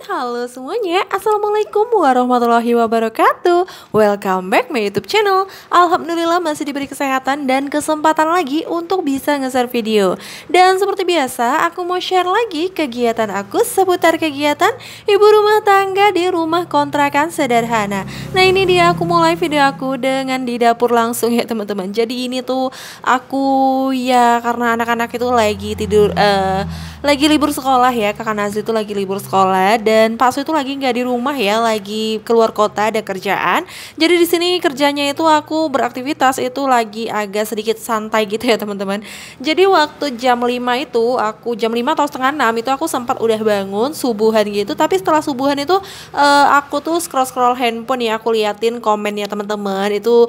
halo semuanya. Assalamualaikum warahmatullahi wabarakatuh. Welcome back my YouTube channel. Alhamdulillah masih diberi kesehatan dan kesempatan lagi untuk bisa nge-share video. Dan seperti biasa, aku mau share lagi kegiatan aku seputar kegiatan ibu rumah tangga di rumah kontrakan sederhana. Nah, ini dia aku mulai video aku dengan di dapur langsung ya teman-teman. Jadi ini tuh aku ya karena anak-anak itu lagi tidur lagi libur sekolah ya, Kakak Nazli itu lagi libur sekolah dan Pak Su itu lagi nggak di rumah ya, lagi keluar kota ada kerjaan. Jadi di sini kerjanya itu aku beraktivitas itu lagi agak sedikit santai gitu ya teman-teman. Jadi waktu jam 5 itu aku jam 5 atau setengah 6 itu aku sempat udah bangun subuhan gitu. Tapi setelah subuhan itu aku tuh scroll handphone ya, aku liatin komennya teman-teman itu.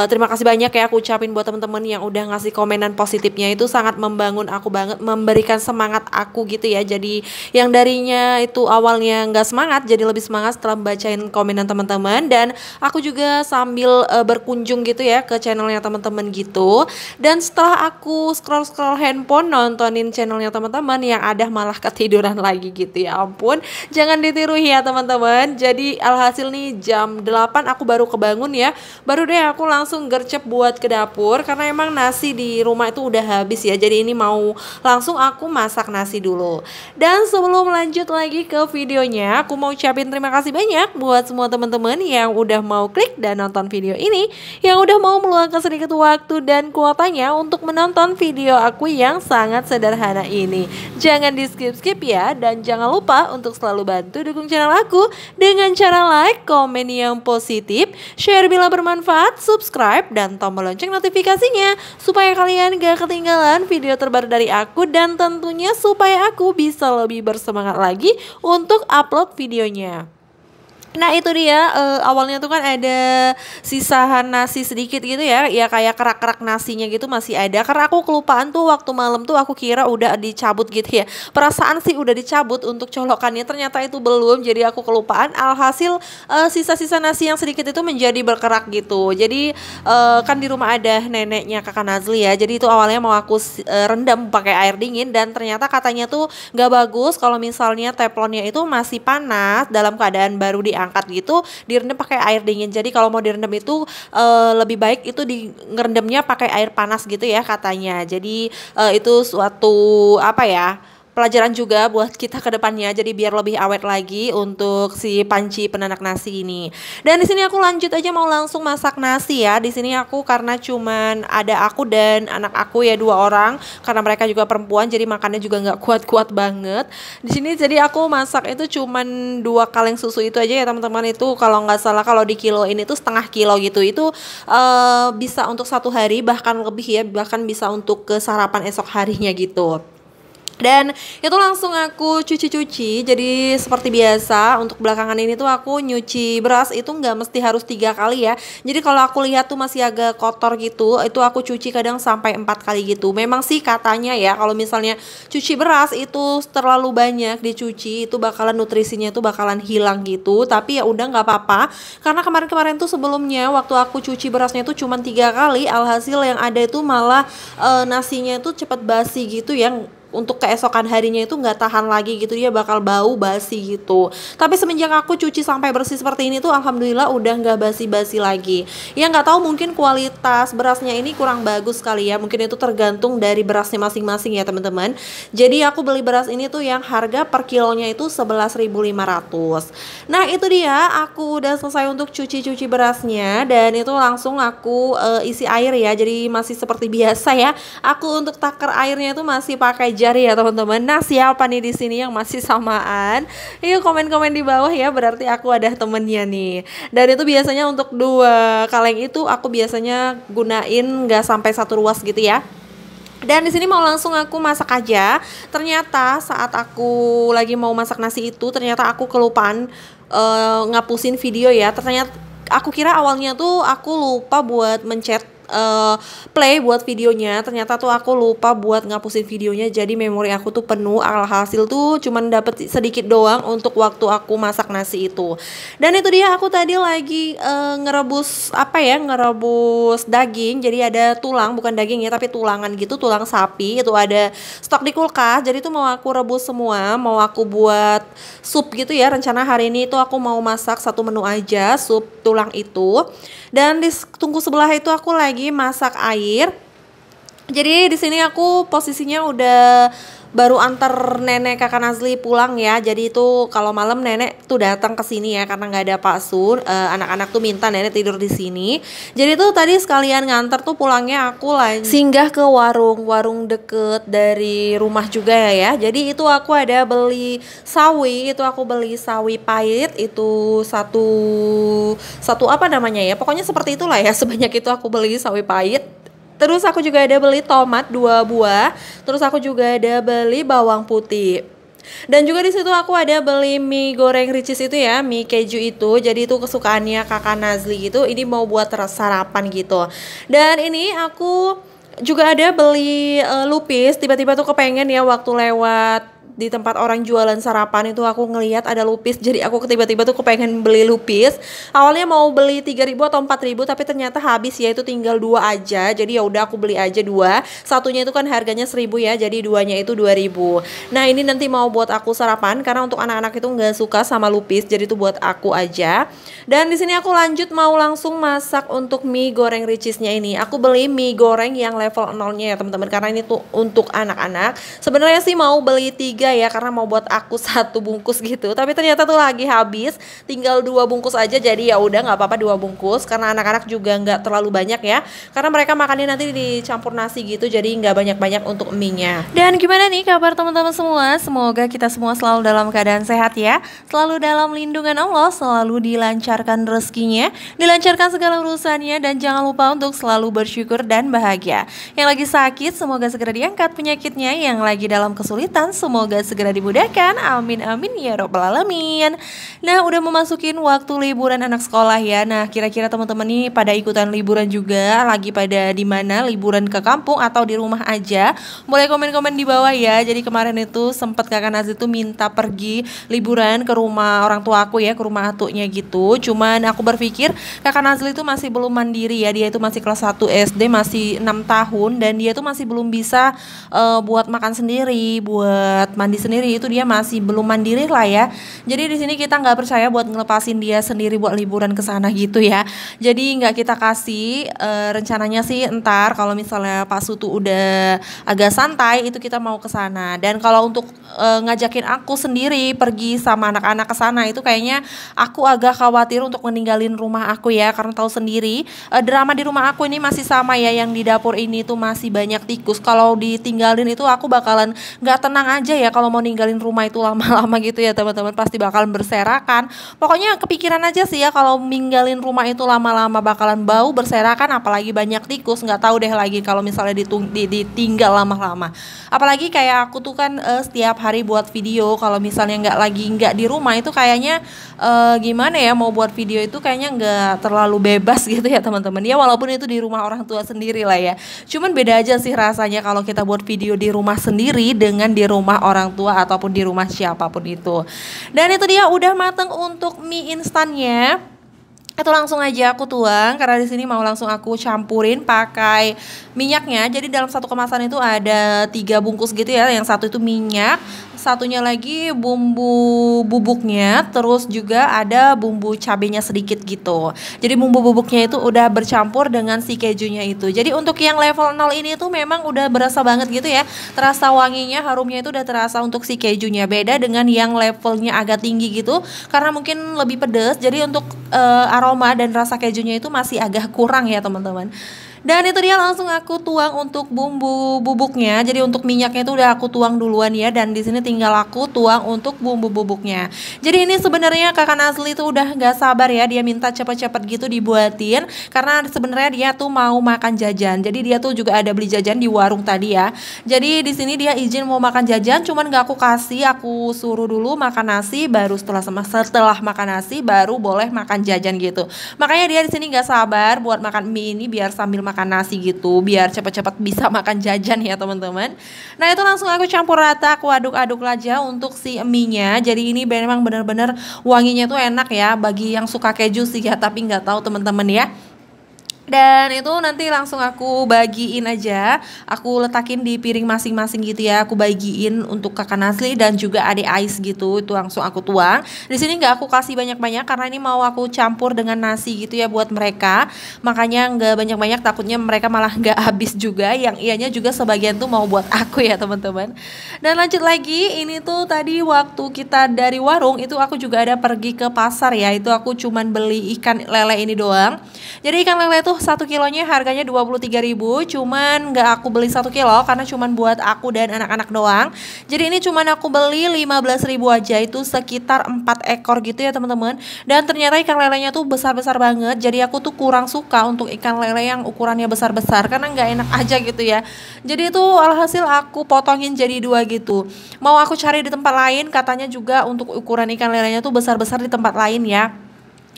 Terima kasih banyak ya aku ucapin buat teman-teman yang udah ngasih komenan positifnya, itu sangat membangun aku banget, memberikan semangat aku gitu ya. Jadi yang darinya itu awalnya nggak semangat jadi lebih semangat setelah bacain komenan teman-teman. Dan aku juga sambil berkunjung gitu ya ke channelnya teman-teman gitu. Dan setelah aku scroll handphone nontonin channelnya teman-teman, yang ada malah ketiduran lagi gitu, ya ampun, jangan ditiru ya teman-teman. Jadi alhasil nih jam 8 aku baru kebangun ya, baru deh aku langsung gercep buat ke dapur karena emang nasi di rumah itu udah habis ya. Jadi ini mau langsung aku masak nasi dulu. Dan sebelum lanjut lagi ke videonya, aku mau ucapin terima kasih banyak buat semua teman-teman yang udah mau klik dan nonton video ini, yang udah mau meluangkan sedikit waktu dan kuotanya untuk menonton video aku yang sangat sederhana ini. Jangan di skip-skip ya, dan jangan lupa untuk selalu bantu dukung channel aku dengan cara like, komen yang positif, share bila bermanfaat, subscribe, dan tombol lonceng notifikasinya supaya kalian gak ketinggalan video terbaru dari aku, dan tentunya supaya aku bisa lebih bersemangat lagi untuk upload videonya. Nah itu dia, awalnya tuh kan ada sisahan nasi sedikit gitu ya, ya kayak kerak-kerak nasinya gitu masih ada. Karena aku kelupaan tuh waktu malam tuh, aku kira udah dicabut gitu ya. Perasaan sih udah dicabut untuk colokannya, ternyata itu belum. Jadi aku kelupaan, alhasil sisa-sisa nasi yang sedikit itu menjadi berkerak gitu. Jadi kan di rumah ada neneknya Kakak Nazli ya. Jadi itu awalnya mau aku rendam pakai air dingin, dan ternyata katanya tuh gak bagus kalau misalnya teflonnya itu masih panas dalam keadaan baru diangkat gitu, direndam pakai air dingin. Jadi kalau mau direndam itu lebih baik itu ngerendamnya pakai air panas gitu ya katanya. Jadi itu suatu apa ya, pelajaran juga buat kita ke depannya, jadi biar lebih awet lagi untuk si panci penanak nasi ini. Dan di sini aku lanjut aja mau langsung masak nasi ya. Di sini aku karena cuman ada aku dan anak aku ya, 2 orang, karena mereka juga perempuan jadi makannya juga nggak kuat-kuat banget. Di sini jadi aku masak itu cuman 2 kaleng susu itu aja ya teman-teman. Itu kalau nggak salah kalau di kilo ini tuh setengah kilo gitu. Itu bisa untuk 1 hari bahkan lebih ya, bahkan bisa untuk ke sarapan esok harinya gitu. Dan itu langsung aku cuci-cuci. Jadi seperti biasa untuk belakangan ini tuh aku nyuci beras itu nggak mesti harus 3 kali ya. Jadi kalau aku lihat tuh masih agak kotor gitu, itu aku cuci kadang sampai 4 kali gitu. Memang sih katanya ya kalau misalnya cuci beras itu terlalu banyak dicuci, itu bakalan nutrisinya tuh bakalan hilang gitu. Tapi ya udah nggak apa-apa, karena kemarin-kemarin tuh sebelumnya waktu aku cuci berasnya tuh cuma 3 kali, alhasil yang ada itu malah nasinya itu cepet basi gitu, yang untuk keesokan harinya itu nggak tahan lagi gitu, dia bakal bau basi gitu. Tapi semenjak aku cuci sampai bersih seperti ini tuh alhamdulillah udah nggak basi-basi lagi. Ya nggak tahu, mungkin kualitas berasnya ini kurang bagus kali ya, mungkin itu tergantung dari berasnya masing-masing ya teman-teman. Jadi aku beli beras ini tuh yang harga per kilonya itu 11.500. Nah itu dia, aku udah selesai untuk cuci-cuci berasnya, dan itu langsung aku isi air ya. Jadi masih seperti biasa ya, aku untuk taker airnya itu masih pakai jari ya teman-teman. Nah siapa nih di sini yang masih samaan? Yuk komen-komen di bawah ya, berarti aku ada temennya nih. Dan itu biasanya untuk 2 kaleng itu aku biasanya gunain nggak sampai 1 ruas gitu ya. Dan di sini mau langsung aku masak aja. Ternyata saat aku lagi mau masak nasi itu, ternyata aku kelupaan ngapusin video ya. Ternyata aku kira awalnya tuh aku lupa buat mencet play buat videonya. Ternyata tuh aku lupa buat ngapusin videonya, jadi memori aku tuh penuh. Alhasil tuh cuman dapet sedikit doang untuk waktu aku masak nasi itu. Dan itu dia, aku tadi lagi ngerebus ngerebus daging. Jadi ada tulang, bukan daging ya, tapi tulangan gitu, tulang sapi. Itu ada stok di kulkas. Jadi tuh mau aku rebus semua, mau aku buat sup gitu ya. Rencana hari ini itu aku mau masak satu menu aja, sup tulang itu. Dan di tungku sebelah itu aku lagi masak air. Jadi di sini aku posisinya udah baru antar nenek kakak Nazli pulang ya. Jadi itu kalau malam nenek tuh datang ke sini ya, karena nggak ada Pak Sun. Anak-anak tuh minta nenek tidur di sini. Jadi tuh tadi sekalian nganter tuh pulangnya aku lagi singgah ke warung deket dari rumah juga ya. Jadi itu aku ada beli sawi, itu aku beli sawi pahit itu satu apa namanya ya. Pokoknya seperti itulah ya. Sebanyak itu aku beli sawi pahit. Terus aku juga ada beli tomat 2 buah. Terus aku juga ada beli bawang putih. Dan juga di situ aku ada beli mie goreng ricis itu ya, mie keju itu. Jadi itu kesukaannya kakak Nazli gitu. Ini mau buat sarapan gitu. Dan ini aku juga ada beli lupis. Tiba-tiba tuh kepengen ya waktu lewat di tempat orang jualan sarapan itu aku ngelihat ada lupis, jadi aku tiba-tiba tuh kepengen beli lupis. Awalnya mau beli 3.000 atau 4.000, tapi ternyata habis ya, itu tinggal 2 aja. Jadi ya udah aku beli aja 2. Satunya itu kan harganya 1.000 ya, jadi 2-nya itu 2.000. Nah ini nanti mau buat aku sarapan, karena untuk anak-anak itu nggak suka sama lupis, jadi itu buat aku aja. Dan di sini aku lanjut mau langsung masak untuk mie goreng ricisnya ini. Aku beli mie goreng yang level 0-nya ya teman-teman, karena ini tuh untuk anak-anak. Sebenarnya sih mau beli 3 ya, karena mau buat aku 1 bungkus gitu, tapi ternyata tuh lagi habis, tinggal 2 bungkus aja. Jadi ya udah nggak apa-apa 2 bungkus, karena anak-anak juga nggak terlalu banyak ya, karena mereka makannya nanti dicampur nasi gitu, jadi nggak banyak-banyak untuk mie-nya. Dan gimana nih kabar teman-teman semua? Semoga kita semua selalu dalam keadaan sehat ya, selalu dalam lindungan Allah, selalu dilancarkan rezekinya, dilancarkan segala urusannya, dan jangan lupa untuk selalu bersyukur dan bahagia. Yang lagi sakit semoga segera diangkat penyakitnya, yang lagi dalam kesulitan semoga segera dimudahkan, amin amin ya robbal alamin. Nah udah memasukin waktu liburan anak sekolah ya. Nah kira-kira teman-teman nih pada ikutan liburan juga, lagi pada di mana, liburan ke kampung atau di rumah aja? Boleh komen-komen di bawah ya. Jadi kemarin itu sempat kakak Nazli tuh minta pergi liburan ke rumah orang tua aku ya, ke rumah atuknya gitu. Cuman aku berpikir kakak Nazli itu masih belum mandiri ya, dia itu masih kelas 1 SD, masih 6 tahun, dan dia tuh masih belum bisa buat makan sendiri, buat mandi sendiri, itu dia masih belum mandiri lah ya. Jadi di sini kita nggak percaya buat ngelepasin dia sendiri buat liburan ke sana gitu ya. Jadi nggak kita kasih, rencananya sih entar kalau misalnya Pak Sutu udah agak santai itu kita mau ke sana. Dan kalau untuk ngajakin aku sendiri pergi sama anak-anak ke sana itu kayaknya aku agak khawatir untuk meninggalin rumah aku ya, karena tahu sendiri drama di rumah aku ini masih sama ya, yang di dapur ini tuh masih banyak tikus. Kalau ditinggalin itu aku bakalan nggak tenang aja ya, kalau mau ninggalin rumah itu lama-lama gitu ya teman-teman, pasti bakalan berserakan. Pokoknya kepikiran aja sih ya, kalau ninggalin rumah itu lama-lama bakalan bau berserakan, apalagi banyak tikus. Nggak tahu deh lagi kalau misalnya ditinggal lama-lama. Apalagi kayak aku tuh kan setiap hari buat video, kalau misalnya nggak di rumah itu kayaknya gimana ya, mau buat video itu kayaknya nggak terlalu bebas gitu ya teman-teman ya, walaupun itu di rumah orang tua sendiri lah ya. Cuman beda aja sih rasanya kalau kita buat video di rumah sendiri dengan di rumah orang tua ataupun di rumah siapapun itu. Dan itu dia udah mateng untuk mie instannya. Itu langsung aja aku tuang, karena di sini mau langsung aku campurin pakai minyaknya. Jadi dalam satu kemasan itu ada 3 bungkus gitu ya. Yang satu itu minyak, satunya lagi bumbu bubuknya, terus juga ada bumbu cabenya sedikit gitu. Jadi bumbu bubuknya itu udah bercampur dengan si kejunya itu. Jadi untuk yang level 0 ini tuh memang udah berasa banget gitu ya. Terasa wanginya, harumnya itu udah terasa untuk si kejunya. Beda dengan yang levelnya agak tinggi gitu, karena mungkin lebih pedas. Jadi untuk aroma dan rasa kejunya itu masih agak kurang ya teman-teman. Dan itu dia langsung aku tuang untuk bumbu bubuknya. Jadi untuk minyaknya itu udah aku tuang duluan ya, dan di sini tinggal aku tuang untuk bumbu bubuknya. Jadi ini sebenarnya kakak Nazli itu udah nggak sabar ya, dia minta cepet-cepet gitu dibuatin, karena sebenarnya dia tuh mau makan jajan. Jadi dia tuh juga ada beli jajan di warung tadi ya. Jadi di sini dia izin mau makan jajan, cuman nggak aku kasih, aku suruh dulu makan nasi, baru setelah makan nasi baru boleh makan jajan gitu. Makanya dia di sini nggak sabar buat makan mie ini biar sambil makan makan nasi gitu, biar cepet-cepet bisa makan jajan ya teman-teman. Nah itu langsung aku campur rata, aku aduk-aduk aja untuk si mie-nya. Jadi ini memang bener-bener wanginya tuh enak ya bagi yang suka keju sih ya, tapi nggak tahu teman-teman ya. Dan itu nanti langsung aku bagiin aja, aku letakin di piring masing-masing gitu ya, aku bagiin untuk kakak Nasli dan juga adik Ais gitu, itu langsung aku tuang. Di sini nggak aku kasih banyak-banyak karena ini mau aku campur dengan nasi gitu ya buat mereka, makanya nggak banyak-banyak, takutnya mereka malah nggak habis juga, yang ianya juga sebagian tuh mau buat aku ya teman-teman. Dan lanjut lagi, ini tuh tadi waktu kita dari warung itu aku juga ada pergi ke pasar ya, itu aku cuman beli ikan lele ini doang. Jadi ikan lele tuh 1 kilonya harganya 23.000, cuman nggak aku beli 1 kilo karena cuman buat aku dan anak-anak doang. Jadi ini cuman aku beli 15.000 aja, itu sekitar 4 ekor gitu ya teman-teman. Dan ternyata ikan lelenya tuh besar-besar banget, jadi aku tuh kurang suka untuk ikan lele yang ukurannya besar-besar karena nggak enak aja gitu ya. Jadi itu alhasil aku potongin jadi 2 gitu. Mau aku cari di tempat lain, katanya juga untuk ukuran ikan lelenya tuh besar-besar di tempat lain ya.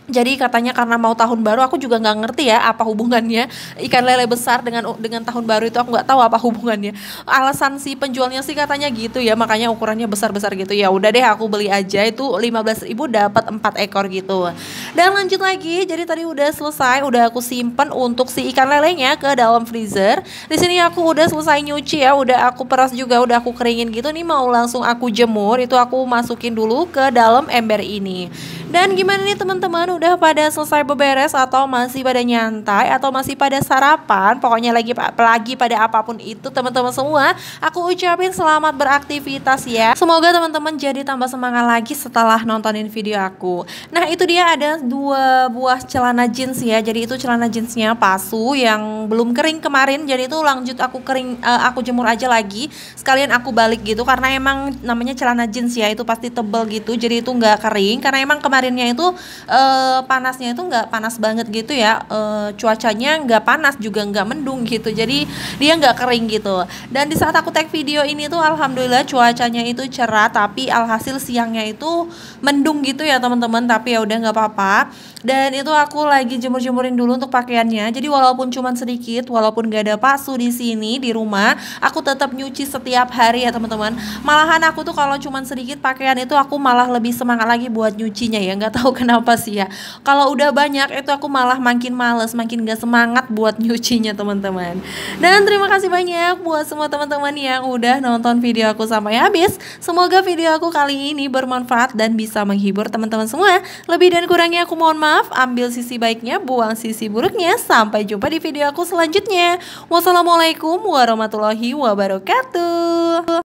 Jadi katanya karena mau tahun baru, aku juga nggak ngerti ya apa hubungannya ikan lele besar dengan tahun baru, itu aku nggak tahu apa hubungannya. Alasan si penjualnya sih katanya gitu ya, makanya ukurannya besar-besar gitu. Ya udah deh aku beli aja, itu 15.000 dapat 4 ekor gitu. Dan lanjut lagi, jadi tadi udah selesai, udah aku simpen untuk si ikan lelenya ke dalam freezer. Di sini aku udah selesai nyuci ya, udah aku peras juga, udah aku keringin gitu. Nih mau langsung aku jemur, itu aku masukin dulu ke dalam ember ini. Dan gimana nih teman-teman, udah pada selesai beberes atau masih pada nyantai atau masih pada sarapan? Pokoknya lagi pada apapun itu teman-teman semua, aku ucapin selamat beraktivitas ya. Semoga teman-teman jadi tambah semangat lagi setelah nontonin video aku. Nah itu dia, ada 2 buah celana jeans ya. Jadi itu celana jeansnya palsu yang belum kering kemarin, jadi itu lanjut aku aku jemur aja lagi, sekalian aku balik gitu karena emang namanya celana jeans ya, itu pasti tebel gitu, jadi itu nggak kering karena emang kemarinnya itu panasnya itu nggak panas banget gitu ya, cuacanya nggak panas juga nggak mendung gitu, jadi dia nggak kering gitu. Dan di saat aku tag video ini tuh alhamdulillah cuacanya itu cerah, tapi alhasil siangnya itu mendung gitu ya teman-teman, tapi ya udah nggak apa-apa. Dan itu aku lagi jemur-jemurin dulu untuk pakaiannya. Jadi walaupun cuman sedikit, walaupun gak ada paksu di sini di rumah, aku tetap nyuci setiap hari ya teman-teman. Malahan aku tuh kalau cuman sedikit pakaian itu aku malah lebih semangat lagi buat nyucinya ya. Nggak tahu kenapa sih ya. Kalau udah banyak itu aku malah makin males, makin gak semangat buat nyucinya teman-teman. Dan terima kasih banyak buat semua teman-teman yang udah nonton video aku sampai habis. Semoga video aku kali ini bermanfaat dan bisa menghibur teman-teman semua. Lebih dan kurangnya aku mohon maaf, ambil sisi baiknya, buang sisi buruknya. Sampai jumpa di video aku selanjutnya. Wassalamualaikum warahmatullahi wabarakatuh.